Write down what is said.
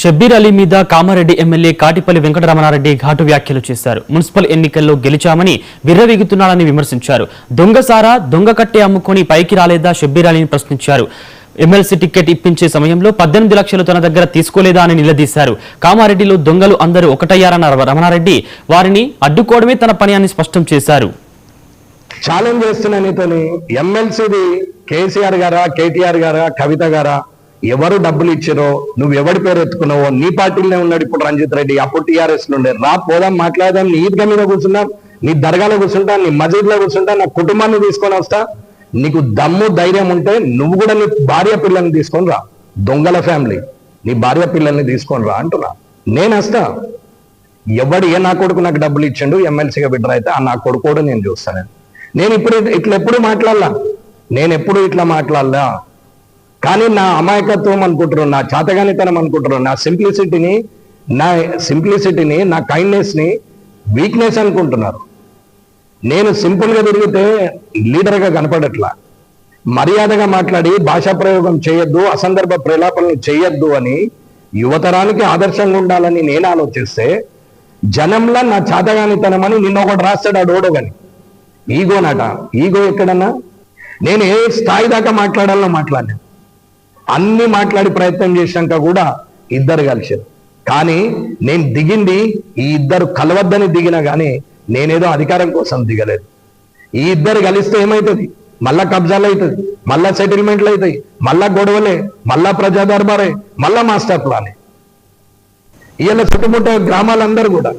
షబ్బీర్ అలీ మీద కామారెడ్డి ఎమ్మెల్యే కాటిపల్లి వెంకటరమణారెడ్డి ఘాటు వ్యాఖ్యలు చేశారు. మున్సిపల్ ఎన్నికల్లో గెలిచామని విర్రవీగుతున్నాడని విమర్శించారు. దొంగసారా దొంగ కట్టే అమ్ముకొని పైకి రాలేదా షబ్బీర్ అలీని ప్రశ్నించారు. ఎమ్మెల్సీ టికెట్ ఇప్పించే సమయంలో 18 లక్షలు తన దగ్గర తీసుకోలేదా అని నిలదీశారు. కామారెడ్డిలో దొంగలు అందరూ ఒకటయ్యారన్న రమణారెడ్డి వారిని అడ్డుకోవడమే తన పని అని స్పష్టం చేశారు. ఛాలెంజ్ చేస్తున్నా నీతోని ఎమ్మెల్సీది కేసీఆర్ గారా, కేటీఆర్ గారా, కవిత గారా, ఎవరు డబ్బులు ఇచ్చారో, నువ్వు ఎవడి పేరు ఎత్తుకున్నావో, నీ పార్టీలోనే ఉన్నాడు ఇప్పుడు రంజిత్ రెడ్డి, అప్పుడు టీఆర్ఎస్ లో ఉండే. రా పోదాం, మాట్లాడదాం, నీ ఈద్గా మీద కూర్చుంటాం, నీ దర్గాలో కూర్చుంటా, నీ మసీద్లో కూర్చుంటా, నా కుటుంబాన్ని తీసుకొని వస్తా. నీకు దమ్ము ధైర్యం ఉంటే నువ్వు కూడా నీ భార్య పిల్లల్ని తీసుకొని రా. దొంగల ఫ్యామిలీ, నీ భార్య పిల్లల్ని తీసుకొని రా అంటున్నా. నేను వస్తా. ఎవడు ఏ నా కొడుకు నాకు డబ్బులు ఇచ్చిండు ఎమ్మెల్సీగా బిడ్డర్ అయితే ఆ నా కొడుకు కూడా నేను చూస్తాను. నేను ఇప్పుడు ఇట్లా ఎప్పుడు మాట్లాడలా, నేను ఎప్పుడు ఇట్లా మాట్లాడలా. కానీ నా అమాయకత్వం అనుకుంటున్నాను, నా చాతగానితనం అనుకుంటున్నాను, నా సింప్లిసిటీని, నా కైండ్నెస్ ని వీక్నెస్ అనుకుంటున్నారు. నేను సింపుల్ గా తిరిగితే లీడర్ గా కనపడట్లా. మర్యాదగా మాట్లాడి భాషా ప్రయోగం చేయొద్దు, అసందర్భ ప్రలాపనలు చేయొద్దు అని యువతరానికి ఆదర్శంగా ఉండాలని నేను ఆలోచిస్తే జనంలా నా చాతగానితనం అని నిన్న ఒకటి రాస్తాడు ఆ డోడోగని. ఈగోనట. ఈగో ఎక్కడన్నా? నేను ఏ స్థాయి దాకా మాట్లాడాలో మాట్లాడాను. అన్ని మాట్లాడి ప్రయత్నం చేశాక కూడా ఇద్దరు కలిసారు. కానీ నేను దిగింది ఈ ఇద్దరు కలవద్దని దిగినా కానీ నేనేదో అధికారం కోసం దిగలేదు. ఈ ఇద్దరు కలిస్తే ఏమవుతుంది? మళ్ళా కబ్జాలు అవుతుంది, మళ్ళా సెటిల్మెంట్లు అవుతాయి, మళ్ళా గొడవలే, మళ్ళా ప్రజా దర్బారే, మళ్ళా మాస్టర్ ప్లానే. ఇవాళ చుట్టుముట్ట గ్రామాలందరూ కూడా